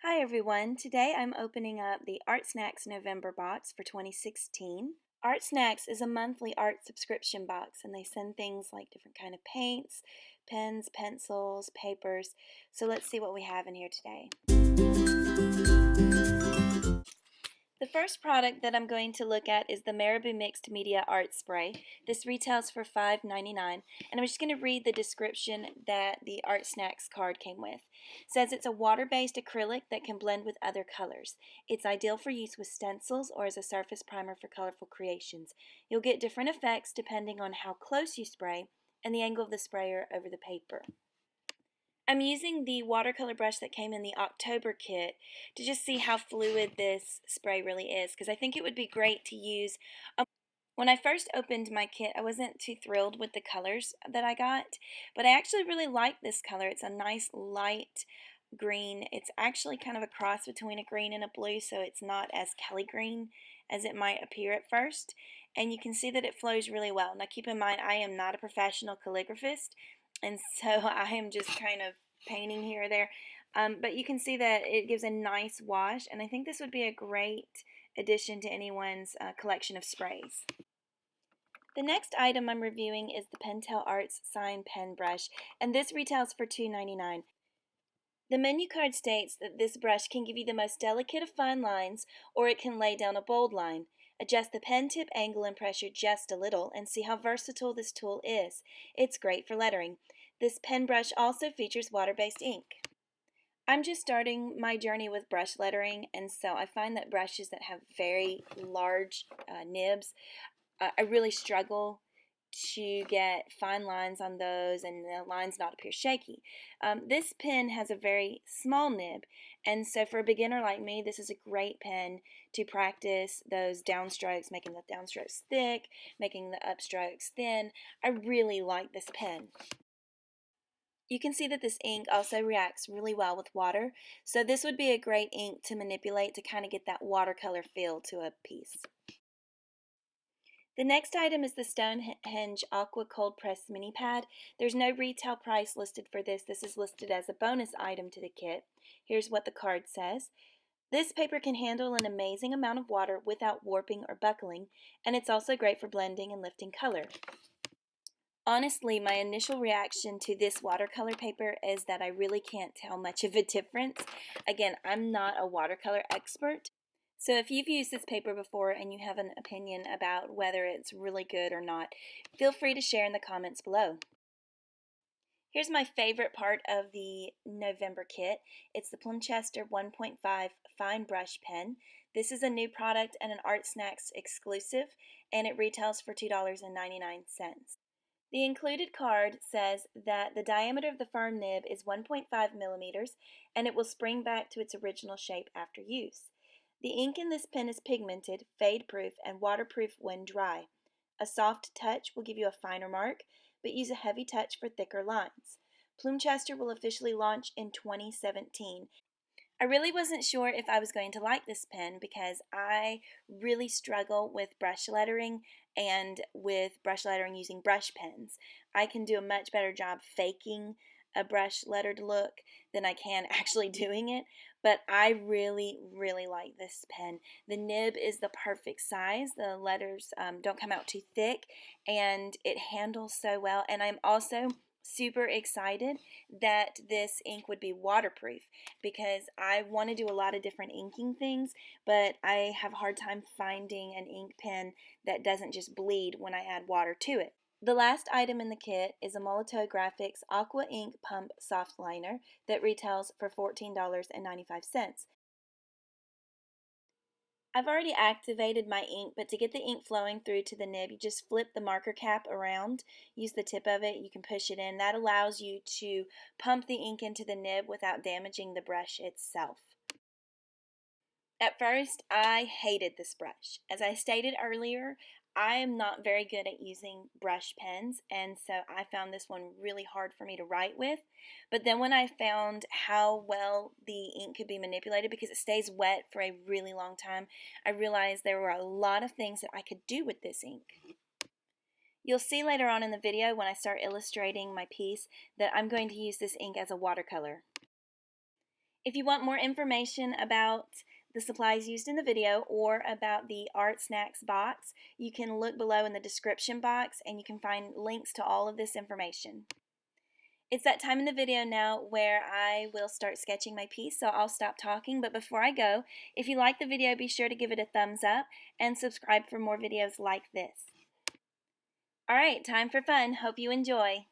Hi everyone, today I'm opening up the ArtSnacks November box for 2016. ArtSnacks is a monthly art subscription box and they send things like different kind of paints, pens, pencils, papers. So let's see what we have in here today. The first product that I'm going to look at is the Marabou Mixed Media Art Spray. This retails for $5.99, and I'm just going to read the description that the ArtSnacks card came with. It says it's a water-based acrylic that can blend with other colors. It's ideal for use with stencils or as a surface primer for colorful creations. You'll get different effects depending on how close you spray and the angle of the sprayer over the paper. I'm using the watercolor brush that came in the October kit to just see how fluid this spray really is, because I think it would be great to use. When I first opened my kit, I wasn't too thrilled with the colors that I got, but I actually really like this color. It's a nice light green. It's actually kind of a cross between a green and a blue, so it's not as Kelly green as it might appear at first. And you can see that it flows really well. Now keep in mind, I am not a professional calligraphist, and so I am just kind of painting here or there. But you can see that it gives a nice wash, and I think this would be a great addition to anyone's collection of sprays. The next item I'm reviewing is the Pentel Arts Sign Pen Brush, and this retails for $2.99. The menu card states that this brush can give you the most delicate of fine lines, or it can lay down a bold line. Adjust the pen tip angle and pressure just a little and see how versatile this tool is. It's great for lettering. This pen brush also features water-based ink. I'm just starting my journey with brush lettering, and so I find that brushes that have very large nibs, I really struggle to get fine lines on those and the lines not appear shaky. This pen has a very small nib, and so for a beginner like me, this is a great pen to practice those downstrokes, making the downstrokes thick, making the upstrokes thin. I really like this pen. You can see that this ink also reacts really well with water, so this would be a great ink to manipulate to kind of get that watercolor feel to a piece. The next item is the Stonehenge Aqua Cold Press Mini Pad. There's no retail price listed for this. This is listed as a bonus item to the kit. Here's what the card says. This paper can handle an amazing amount of water without warping or buckling, and it's also great for blending and lifting color. Honestly, my initial reaction to this watercolor paper is that I really can't tell much of a difference. Again, I'm not a watercolor expert, so if you've used this paper before and you have an opinion about whether it's really good or not, feel free to share in the comments below. Here's my favorite part of the November kit. It's the Plumchester 1.5 Fine Brush Pen. This is a new product and an ArtSnacks exclusive, and it retails for $2.99. The included card says that the diameter of the firm nib is 1.5 millimeters and it will spring back to its original shape after use. The ink in this pen is pigmented, fade-proof, and waterproof when dry. A soft touch will give you a finer mark, but use a heavy touch for thicker lines. Plumchester will officially launch in 2017. I really wasn't sure if I was going to like this pen because I really struggle with brush lettering and with brush lettering using brush pens. I can do a much better job faking a brush lettered look than I can actually doing it, but I really like this pen. The nib is the perfect size. The letters don't come out too thick, and it handles so well, and I'm also super excited that this ink would be waterproof because I want to do a lot of different inking things, but I have a hard time finding an ink pen that doesn't just bleed when I add water to it. The last item in the kit is a Mullet Graphics Aqua Ink Pump Soft Liner that retails for $14.95. I've already activated my ink, but to get the ink flowing through to the nib, you just flip the marker cap around, use the tip of it, you can push it in. That allows you to pump the ink into the nib without damaging the brush itself. At first, I hated this brush. As I stated earlier, I am not very good at using brush pens, and so I found this one really hard for me to write with. But then when I found how well the ink could be manipulated, because it stays wet for a really long time, I realized there were a lot of things that I could do with this ink. You'll see later on in the video when I start illustrating my piece that I'm going to use this ink as a watercolor. If you want more information about the supplies used in the video or about the ArtSnacks box, you can look below in the description box and you can find links to all of this information. It's that time in the video now where I will start sketching my piece, so I'll stop talking. But before I go, if you like the video, be sure to give it a thumbs up and subscribe for more videos like this. Alright, time for fun. Hope you enjoy.